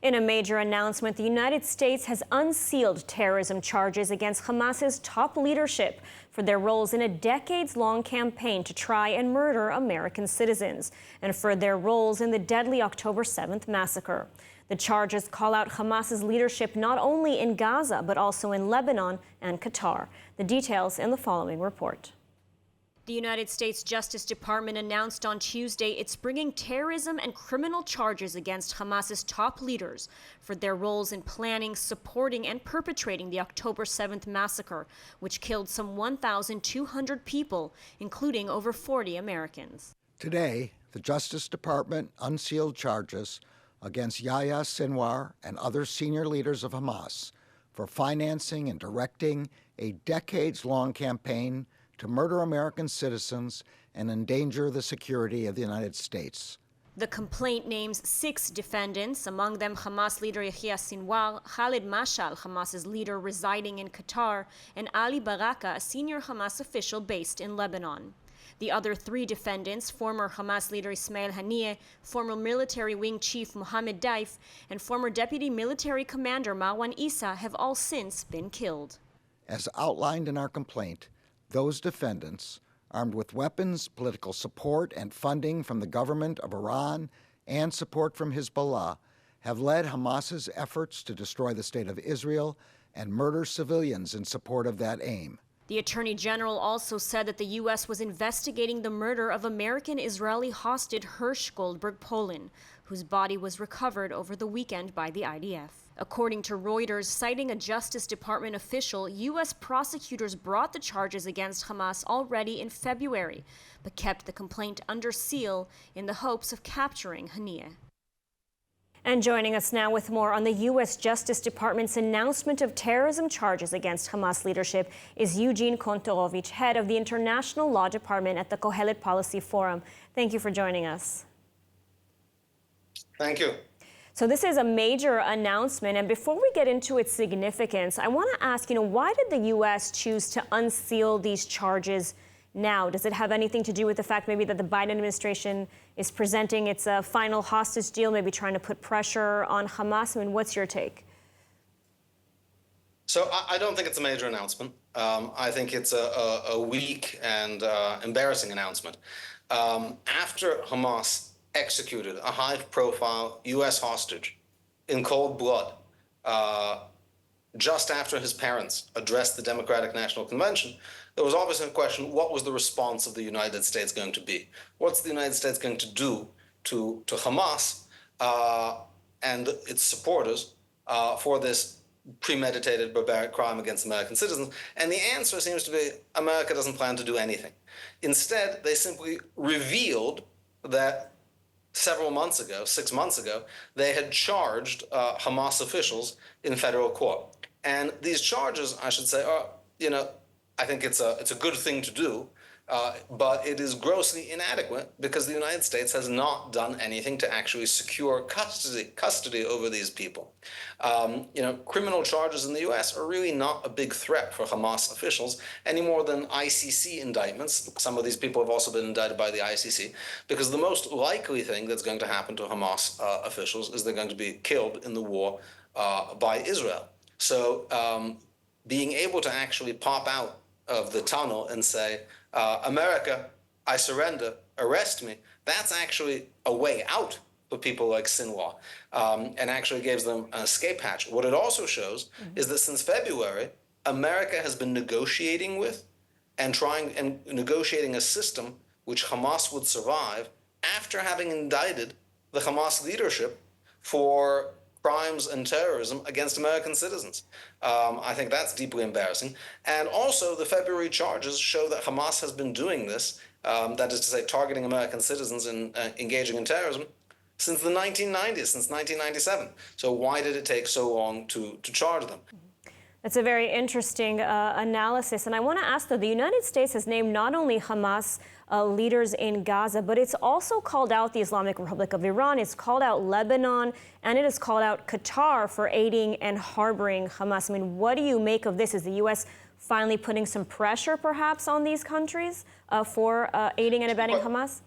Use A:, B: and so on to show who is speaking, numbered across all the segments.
A: In a major announcement, the United States has unsealed terrorism charges against Hamas's top leadership for their roles in a decades-long campaign to try and murder American citizens, and for their roles in the deadly October 7th massacre. The charges call out Hamas's leadership not only in Gaza, but also in Lebanon and Qatar. The details in the following report. The United States Justice Department announced on Tuesday it's bringing terrorism and criminal charges against Hamas's top leaders for their roles in planning, supporting, and perpetrating the October 7th massacre, which killed some 1,200 people, including over 40 Americans.
B: Today, the Justice Department unsealed charges against Yahya Sinwar and other senior leaders of Hamas for financing and directing a decades-long campaign to murder American citizens and endanger the security of the United States.
A: The complaint names 6 defendants, among them Hamas leader Yahya Sinwar, Khalid Mashal, Hamas's leader residing in Qatar, and Ali Baraka, a senior Hamas official based in Lebanon. The other 3 defendants, former Hamas leader Ismail Haniyeh, former military wing chief Mohammed Daif, and former deputy military commander Marwan Issa, have all since been killed.
B: As outlined in our complaint, those defendants, armed with weapons, political support, and funding from the government of Iran and support from Hezbollah, have led Hamas's efforts to destroy the state of Israel and murder civilians in support of that aim.
A: The Attorney General also said that the U.S. was investigating the murder of American-Israeli hostage Hersh Goldberg Polin, whose body was recovered over the weekend by the IDF. According to Reuters, citing a Justice Department official, U.S. prosecutors brought the charges against Hamas already in February, but kept the complaint under seal in the hopes of capturing Haniyeh. And joining us now with more on the U.S. Justice Department's announcement of terrorism charges against Hamas leadership is Eugene Kovic, head of the International Law Department at the Kohelet Policy Forum. Thank you for joining us.
C: Thank you.
A: So this is a major announcement, and before we get into its significance, I want to ask, why did the U.S. choose to unseal these charges now? Does it have anything to do with the fact maybe that the Biden administration is presenting its final hostage deal, maybe trying to put pressure on Hamas? I mean, what's your take?
C: So I don't think it's a major announcement. I think it's a weak and embarrassing announcement. After Hamas executed a high-profile U.S. hostage in cold blood, just after his parents addressed the Democratic National Convention, there was obviously a question, what was the response of the United States going to be? What's the United States going to do to Hamas and its supporters for this premeditated barbaric crime against American citizens? And the answer seems to be America doesn't plan to do anything. Instead, they simply revealed that several months ago, 6 months ago, they had charged Hamas officials in federal court. And these charges, I should say, are, I think it's a good thing to do, but it is grossly inadequate because the United States has not done anything to actually secure custody over these people. Criminal charges in the U.S. are really not a big threat for Hamas officials any more than ICC indictments. Some of these people have also been indicted by the ICC because the most likely thing that's going to happen to Hamas officials is they're going to be killed in the war by Israel. So being able to actually pop out of the tunnel and say, America, I surrender, arrest me, that's actually a way out for people like Sinwar, and actually gives them an escape hatch. What it also shows is that since February, America has been negotiating with and negotiating a system which Hamas would survive after having indicted the Hamas leadership for crimes and terrorism against American citizens. I think that's deeply embarrassing. And also, the February charges show that Hamas has been doing this, that is to say, targeting American citizens and engaging in terrorism, since the 1990s, since 1997. So why did it take so long to charge them?
A: That's a very interesting analysis. And I want to ask, though, the United States has named not only Hamas leaders in Gaza, but it's also called out the Islamic Republic of Iran, it's called out Lebanon, and it has called out Qatar for aiding and harboring Hamas. I mean, what do you make of this? Is the U.S. finally putting some pressure, perhaps, on these countries for aiding and abetting Hamas?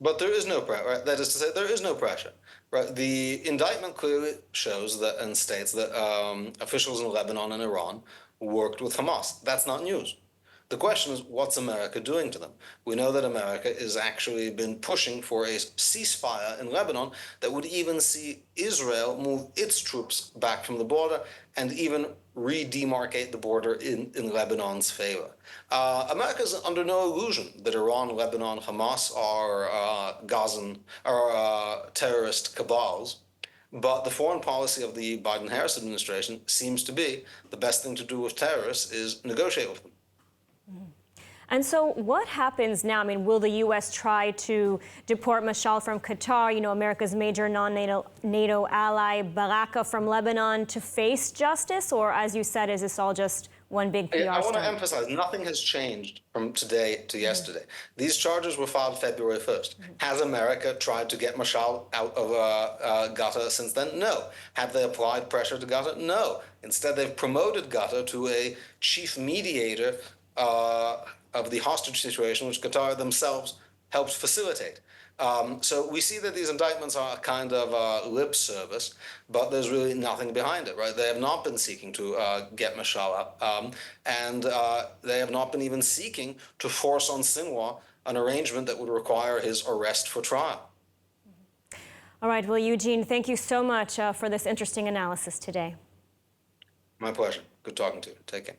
C: But there is no pressure, right? That is to say, there is no pressure, right? The indictment clearly shows that and states that officials in Lebanon and Iran worked with Hamas. That's not news. The question is, what's America doing to them? We know that America has actually been pushing for a ceasefire in Lebanon that would even see Israel move its troops back from the border and even re-demarcate the border in Lebanon's favor. America is under no illusion that Iran, Lebanon, Hamas are Gazan or terrorist cabals. But the foreign policy of the Biden-Harris administration seems to be the best thing to do with terrorists is negotiate with them.
A: And so what happens now? I mean, will the U.S. try to deport Mashal from Qatar, America's major non-NATO ally, Baraka from Lebanon, to face justice? Or, as you said, is this all just one big PR
C: I want
A: stunt?
C: to emphasize, nothing has changed from today to yesterday. These charges were filed February 1st. Has America tried to get Mashal out of Gaza since then? No. Have they applied pressure to Gaza? No. Instead, they've promoted Gaza to a chief mediator of the hostage situation, which Qatar themselves helped facilitate. So we see that these indictments are a kind of lip service, but there's really nothing behind it, right? They have not been seeking to get Mashal out, and they have not been even seeking to force on Sinwar an arrangement that would require his arrest for trial.
A: All right, well, Eugene, thank you so much for this interesting analysis today.
C: My pleasure. Good talking to you. Take care.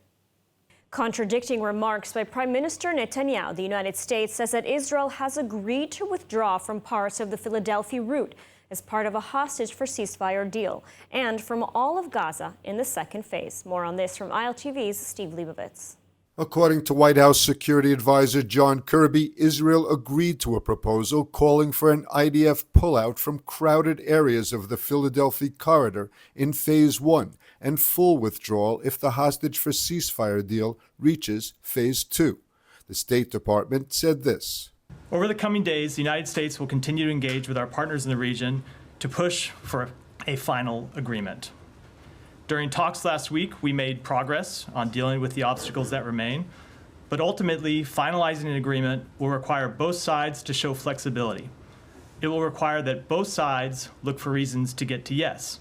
A: Contradicting remarks by Prime Minister Netanyahu, the United States says that Israel has agreed to withdraw from parts of the Philadelphia route as part of a hostage for ceasefire deal and from all of Gaza in the second phase. More on this from ILTV's Steve Leibovitz.
D: According to White House Security Advisor John Kirby, Israel agreed to a proposal calling for an IDF pullout from crowded areas of the Philadelphia corridor in Phase 1 and full withdrawal if the hostage for ceasefire deal reaches Phase 2. The State Department said this.
E: Over the coming days, the United States will continue to engage with our partners in the region to push for a final agreement. During talks last week, we made progress on dealing with the obstacles that remain, but ultimately, finalizing an agreement will require both sides to show flexibility. It will require that both sides look for reasons to get to yes,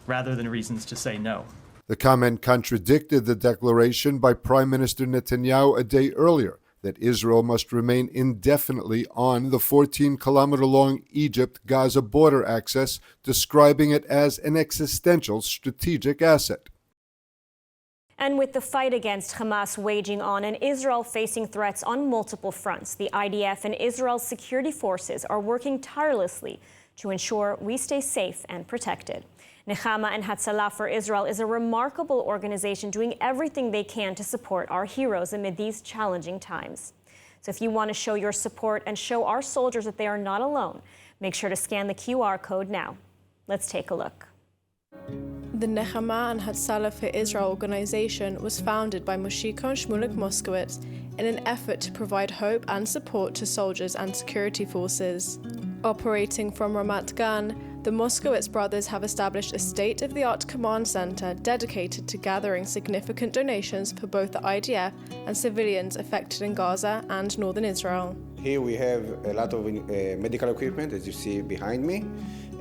E: rather than reasons to say no.
D: The comment contradicted the declaration by Prime Minister Netanyahu a day earlier that Israel must remain indefinitely on the 14-kilometer-long Egypt-Gaza border access, describing it as an existential strategic asset.
A: And with the fight against Hamas waging on and Israel facing threats on multiple fronts, the IDF and Israel's security forces are working tirelessly to ensure we stay safe and protected. Nechama and Hatala for Israel is a remarkable organization doing everything they can to support our heroes amid these challenging times. So if you want to show your support and show our soldiers that they are not alone, make sure to scan the QR code now. Let's take a look.
F: The Nechama and Hatala for Israel organization was founded by Moshiko and Shmulek Moskowitz in an effort to provide hope and support to soldiers and security forces. Operating from Ramat Gan, the Moskowitz brothers have established a state-of-the-art command center dedicated to gathering significant donations for both the IDF and civilians affected in Gaza and northern Israel.
G: Here we have a lot of medical equipment, as you see behind me,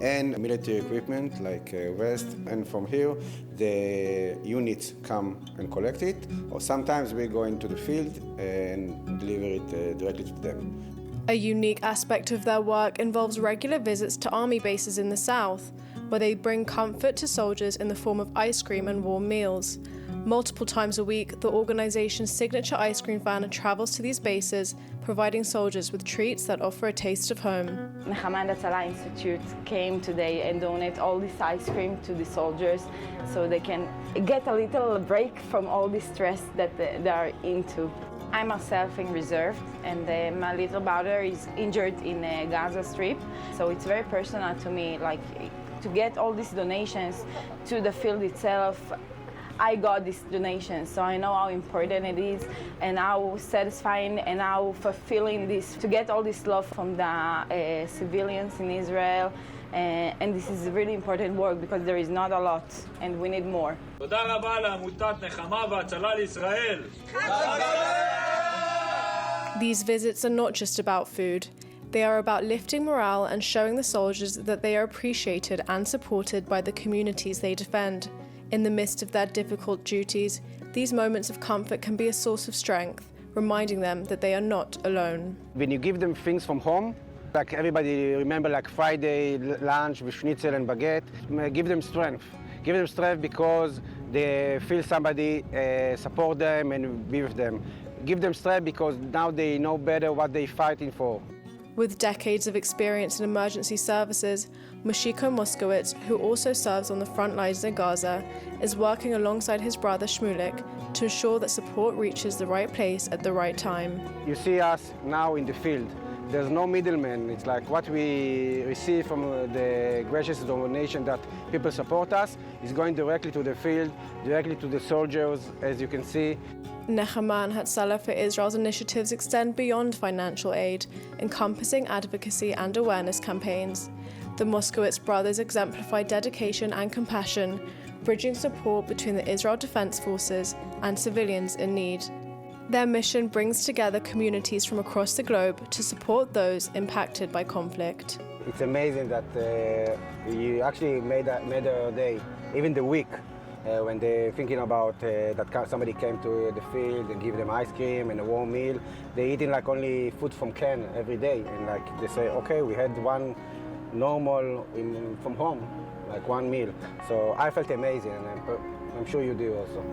G: and military equipment like vest. And from here, the units come and collect it, or sometimes we go into the field and deliver it directly to them.
F: A unique aspect of their work involves regular visits to army bases in the south, where they bring comfort to soldiers in the form of ice cream and warm meals. Multiple times a week, the organization's signature ice cream van travels to these bases, providing soldiers with treats that offer a taste of home.
H: Nechama and Hatala Institute came today and donate all this ice cream to the soldiers so they can get a little break from all the stress that they are into. I'm myself in reserve, and my little brother is injured in the Gaza Strip, so it's very personal to me, like to get all these donations to the field itself. I got these donations, so I know how important it is and how satisfying and how fulfilling this to get all this love from the civilians in Israel. And this is really important work because there is not a lot and we need more.
F: These visits are not just about food. They are about lifting morale and showing the soldiers that they are appreciated and supported by the communities they defend. In the midst of their difficult duties, these moments of comfort can be a source of strength, reminding them that they are not alone.
G: When you give them things from home, like everybody remember like Friday lunch with schnitzel and baguette, give them strength. Give them strength because they feel somebody support them and be with them. Give them strength because now they know better what they're fighting for.
F: With decades of experience in emergency services, Moshiko Moskowitz, who also serves on the front lines in Gaza, is working alongside his brother Shmulik to ensure that support reaches the right place at the right time.
G: You see us now in the field. There's no middleman. It's like what we receive from the gracious donation that people support us is going directly to the field, directly to the soldiers, as you can see.
F: Nechama and Hatala for Israel's initiatives extend beyond financial aid, encompassing advocacy and awareness campaigns. The Moskowitz brothers exemplify dedication and compassion, bridging support between the Israel Defense Forces and civilians in need. Their mission brings together communities from across the globe to support those impacted by conflict.
G: It's amazing that you actually made a day, even the week. When they're thinking about that somebody came to the field and give them ice cream and a warm meal, they're eating like only food from can every day. And like they say, okay, we had one normal from home, like one meal. So I felt amazing, and I'm sure you do also.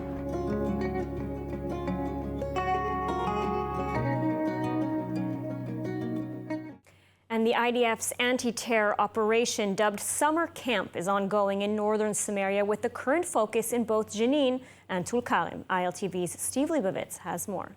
A: And the IDF's anti-terror operation, dubbed Summer Camp, is ongoing in northern Samaria with the current focus in both Jenin and Tulkarem. ILTV's Steve Leibovitz has more.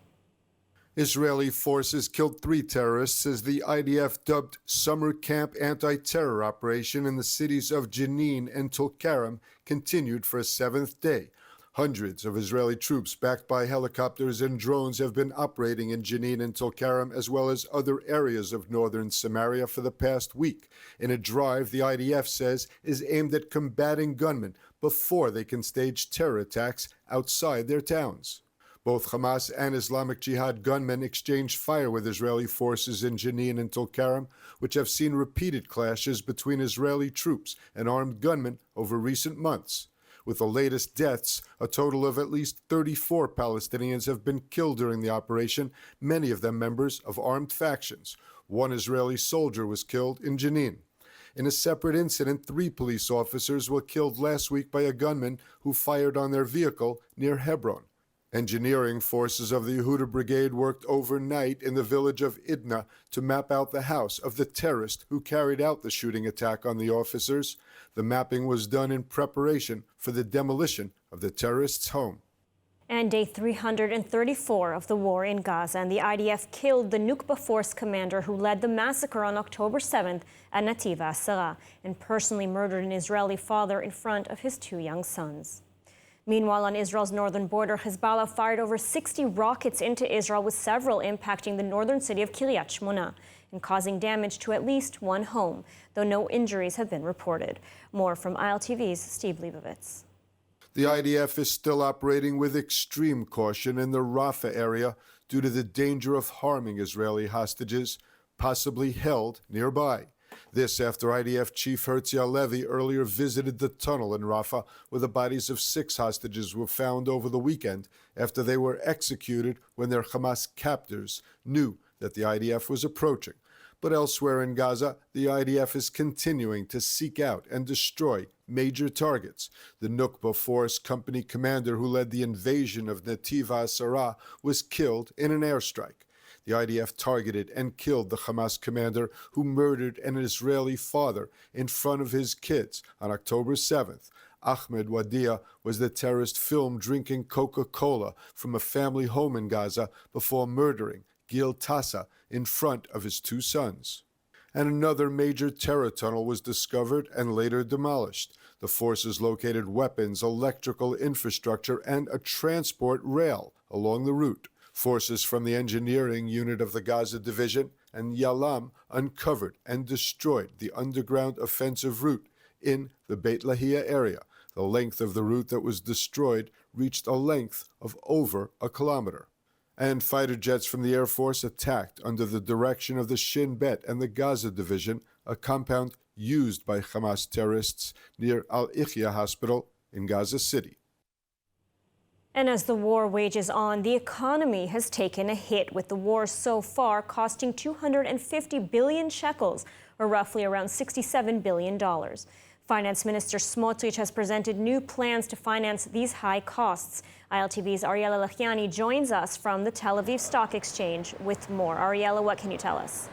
D: Israeli forces killed 3 terrorists as the IDF dubbed Summer Camp anti-terror operation in the cities of Jenin and Tulkarem continued for a 7th day. Hundreds of Israeli troops backed by helicopters and drones have been operating in Jenin and Tulkarem as well as other areas of northern Samaria for the past week in a drive the IDF says is aimed at combating gunmen before they can stage terror attacks outside their towns. Both Hamas and Islamic Jihad gunmen exchanged fire with Israeli forces in Jenin and Tulkarem, which have seen repeated clashes between Israeli troops and armed gunmen over recent months. With the latest deaths, a total of at least 34 Palestinians have been killed during the operation, many of them members of armed factions. 1 Israeli soldier was killed in Jenin. In a separate incident, 3 police officers were killed last week by a gunman who fired on their vehicle near Hebron. Engineering forces of the Yehuda Brigade worked overnight in the village of Idna to map out the house of the terrorist who carried out the shooting attack on the officers. The mapping was done in preparation for the demolition of the terrorist's home.
A: And day 334 of the war in Gaza, and the IDF killed the Nukba force commander who led the massacre on October 7th at Nativ HaSara and personally murdered an Israeli father in front of his 2 young sons. Meanwhile, on Israel's northern border, Hezbollah fired over 60 rockets into Israel, with several impacting the northern city of Kiryat Shmona and causing damage to at least 1 home, though no injuries have been reported. More from ILTV's Steve Leibovitz.
D: The IDF is still operating with extreme caution in the Rafah area due to the danger of harming Israeli hostages, possibly held nearby. This after IDF Chief Herzi Halevi earlier visited the tunnel in Rafah, where the bodies of 6 hostages were found over the weekend after they were executed when their Hamas captors knew that the IDF was approaching. But elsewhere in Gaza, the IDF is continuing to seek out and destroy major targets. The Nukba Force company commander who led the invasion of Nativ HaSara was killed in an airstrike. The IDF targeted and killed the Hamas commander who murdered an Israeli father in front of his kids on October 7th. Ahmed Wadia was the terrorist filmed drinking Coca-Cola from a family home in Gaza before murdering Gil Tassa in front of his 2 sons. And another major terror tunnel was discovered and later demolished. The forces located weapons, electrical infrastructure, and a transport rail along the route. Forces from the engineering unit of the Gaza Division and Yalam uncovered and destroyed the underground offensive route in the Beit Lahia area. The length of the route that was destroyed reached a length of over 1 kilometer. And fighter jets from the Air Force attacked under the direction of the Shin Bet and the Gaza Division, a compound used by Hamas terrorists near Al-Ikhya Hospital in Gaza City.
A: And as the war wages on, the economy has taken a hit, with the war so far costing 250 billion shekels, or roughly around $67 billion. Finance Minister Smotrich has presented new plans to finance these high costs. ILTV's Ariella Lachiani joins us from the Tel Aviv Stock Exchange with more. Ariella, what can you tell us?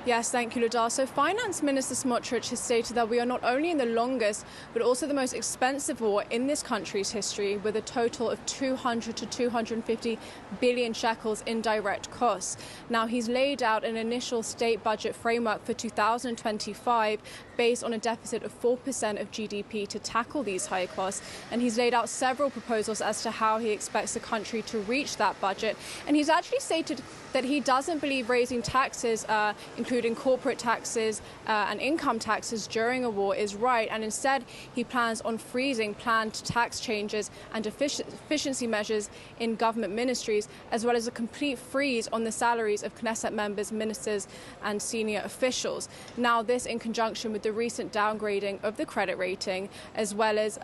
F: Yes, thank you, Ladar. So Finance Minister Smotrich has stated that we are not only in the longest, but also the most expensive war in this country's history, with a total of 200 to 250 billion shekels in direct costs. Now, he's laid out an initial state budget framework for 2025 based on a deficit of 4% of GDP to tackle these high costs. And he's laid out several proposals as to how he expects the country to reach that budget. And he's actually stated that he doesn't believe raising taxes, including corporate taxes and income taxes during a war, is right. And instead, he plans on freezing planned tax changes and efficiency measures in government ministries, as well as a complete freeze on the salaries of Knesset members, ministers and senior officials. Now, this in conjunction with the recent downgrading of the credit rating, as well as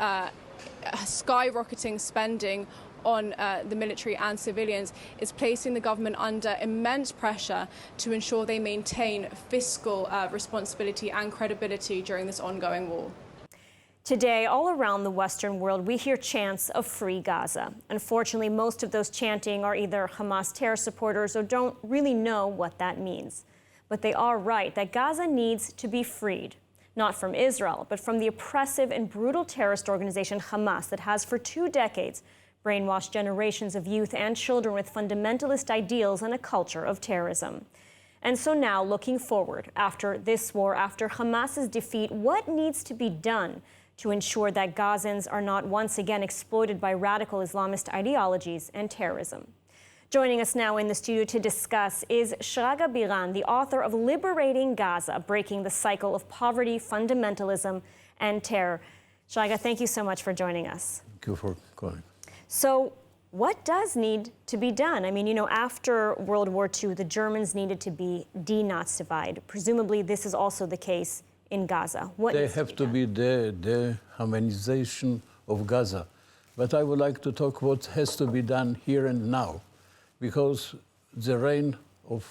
F: skyrocketing spending on the military and civilians, is placing the government under immense pressure to ensure they maintain fiscal responsibility and credibility during this ongoing war.
A: Today, all around the Western world, we hear chants of Free Gaza. Unfortunately, most of those chanting are either Hamas terror supporters or don't really know what that means. But they are right that Gaza needs to be freed, not from Israel, but from the oppressive and brutal terrorist organization Hamas that has for 2 decades brainwashed generations of youth and children with fundamentalist ideals and a culture of terrorism. And so now, looking forward, after this war, after Hamas's defeat, what needs to be done to ensure that Gazans are not once again exploited by radical Islamist ideologies and terrorism? Joining us now in the studio to discuss is Shraga Biran, the author of Liberating Gaza, Breaking the Cycle of Poverty, Fundamentalism, and Terror. Shraga, thank you so much for joining us.
I: Thank you for calling.
A: So what does need to be done? I mean, after World War II, the Germans needed to be denazified. Presumably, this is also the case in Gaza. What
I: they have to be the harmonization of Gaza. But I would like to talk what has to be done here and now, because the reign of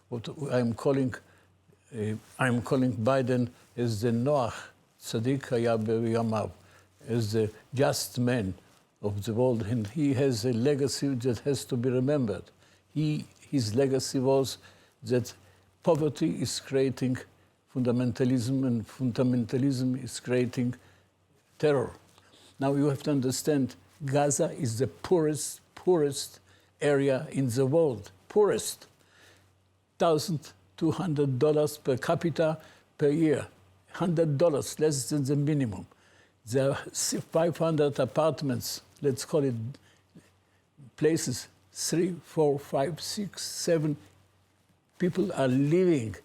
I: what I'm calling Biden as the Noach Tzaddik Haya B'Yamav, as the just man of the world, and he has a legacy that has to be remembered. His legacy was that poverty is creating fundamentalism, and fundamentalism is creating terror. Now you have to understand, Gaza is the poorest area in the world. Poorest. $1,200 per capita per year. $100, less than the minimum. There are 500 apartments, let's call it places, 3, 4, 5, 6, 7 people are living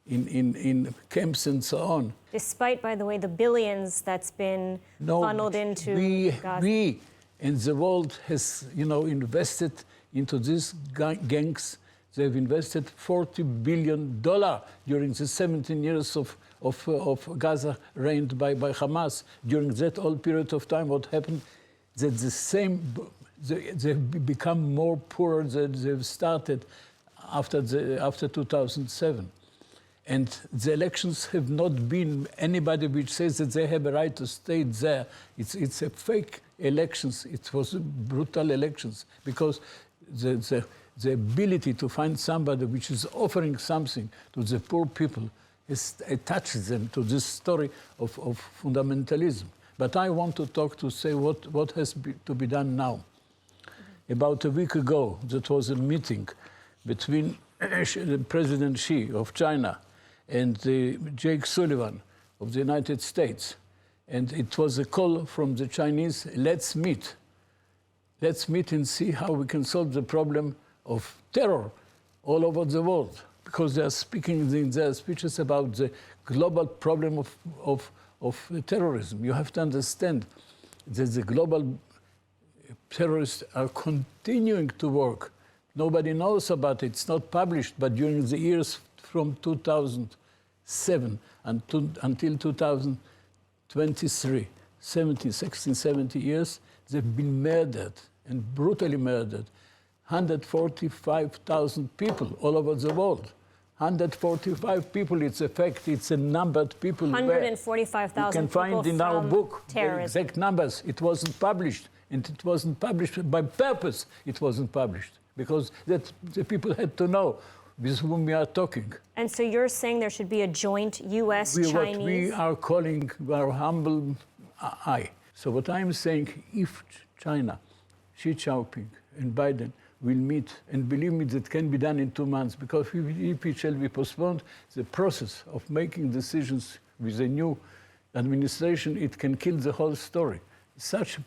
I: in camps and so on.
A: Despite, by the way, the billions that's been funneled into Gaza.
I: We and the world has, invested into these gangs. They've invested $40 billion during the 17 years of Gaza reigned by Hamas. During that whole period of time, what happened? That they've become more poorer than they've started after 2007. And the elections have not been anybody which says that they have a right to stay there. It's a fake elections. It was brutal elections because the ability to find somebody which is offering something to the poor people attaches them to this story of fundamentalism. But I want to say what has to be done now. About a week ago, there was a meeting between President Xi of China and Jake Sullivan of the United States. And it was a call from the Chinese, let's meet. Let's meet and see how we can solve the problem of terror all over the world. Because they are speaking in their speeches about the global problem of terrorism. You have to understand that the global terrorists are continuing to work. Nobody knows about it. It's not published, but during the years from 2007 until 2023, 70 years, they've been murdered and brutally murdered. 145,000 people all over the world. 145 people, it's a fact, it's a numbered people.
A: 145,000
I: you can find in our book
A: terrorism.
I: the exact numbers. It wasn't published, and it wasn't published by purpose. It wasn't published, because that the people had to know with whom we are talking.
A: And so you're saying there should be a joint U.S.-Chinese...
I: What we are calling our humble eye. So what I'm saying, if China, Xi Jinping and Biden will meet, and believe me, that can be done in 2 months, because if it shall be postponed, the process of making decisions with a new administration, it can kill the whole story. Such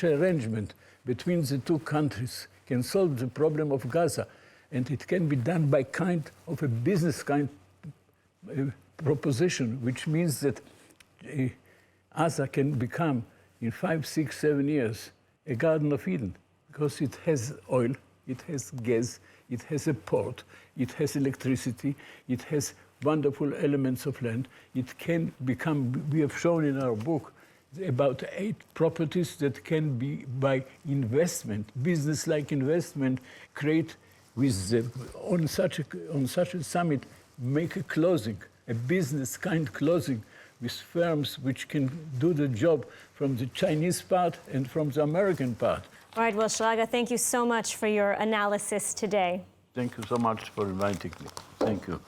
I: arrangement between the two countries can solve the problem of Gaza, and it can be done by kind of a business kind proposition, which means that Gaza can become, in 5, 6, 7 years, a Garden of Eden, because it has oil, it has gas, it has a port, it has electricity, it has wonderful elements of land. It can become, we have shown in our book, about 8 properties that can be, by investment, business-like investment, create with on such a summit, make a closing, a business kind closing with firms which can do the job from the Chinese part and from the American part.
A: All right, well, Shalaga, thank you so much for your analysis today.
I: Thank you so much for inviting me. Thank you.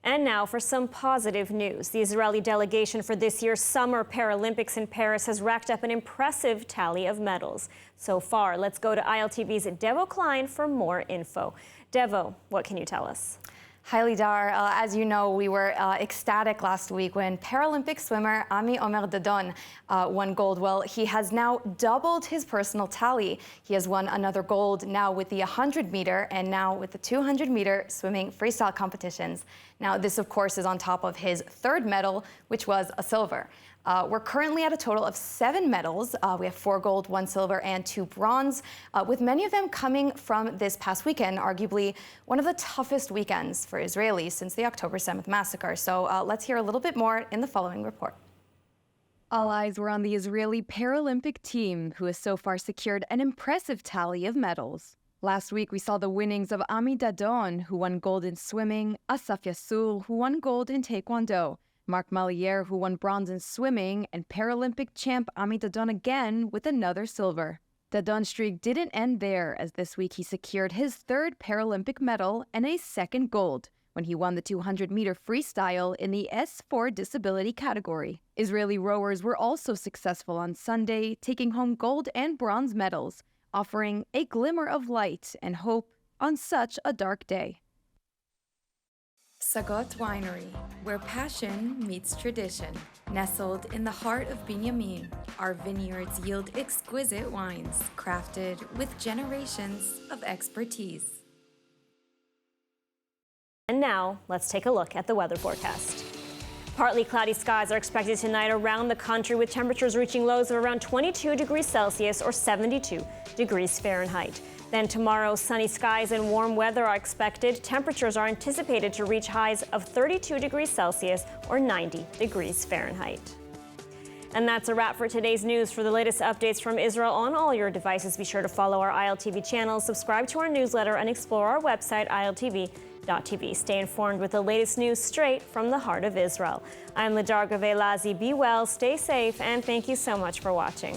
A: And now for some positive news. The Israeli delegation for this year's Summer Paralympics in Paris has racked up an impressive tally of medals. So far, let's go to ILTV's Devo Klein for more info. Devo, what can you tell us?
J: Hi, Lidar. As you know, we were ecstatic last week when Paralympic swimmer Ami Omer Dadon won gold. Well, he has now doubled his personal tally. He has won another gold now with the 100-meter and now with the 200-meter swimming freestyle competitions. Now, this, of course, is on top of his 3rd medal, which was a silver. We're currently at a total of 7 medals. We have 4 gold, 1 silver, and 2 bronze, with many of them coming from this past weekend, arguably one of the toughest weekends for Israelis since the October 7th massacre. So let's hear a little bit more in the following report.
K: All eyes were on the Israeli Paralympic team, who has so far secured an impressive tally of medals. Last week, we saw the winnings of Ami Dadon, who won gold in swimming, Asaf Yasul, who won gold in taekwondo, Marc Malier, who won bronze in swimming, and Paralympic champ Ami Dadon again with another silver. Dadon's streak didn't end there, as this week he secured his 3rd Paralympic medal and a 2nd gold when he won the 200-meter freestyle in the S4 disability category. Israeli rowers were also successful on Sunday, taking home gold and bronze medals, offering a glimmer of light and hope on such a dark day.
L: Sagot Winery, where passion meets tradition. Nestled in the heart of Binyamin, our vineyards yield exquisite wines crafted with generations of expertise.
A: And now, let's take a look at the weather forecast. Partly cloudy skies are expected tonight around the country, with temperatures reaching lows of around 22 degrees Celsius or 72 degrees Fahrenheit. Then tomorrow, sunny skies and warm weather are expected. Temperatures are anticipated to reach highs of 32 degrees Celsius or 90 degrees Fahrenheit. And that's a wrap for today's news. For the latest updates from Israel on all your devices, be sure to follow our ILTV channel, subscribe to our newsletter, and explore our website, ILTV.tv. Stay informed with the latest news straight from the heart of Israel. I'm Lidar Gavelazi. Be well, stay safe, and thank you so much for watching.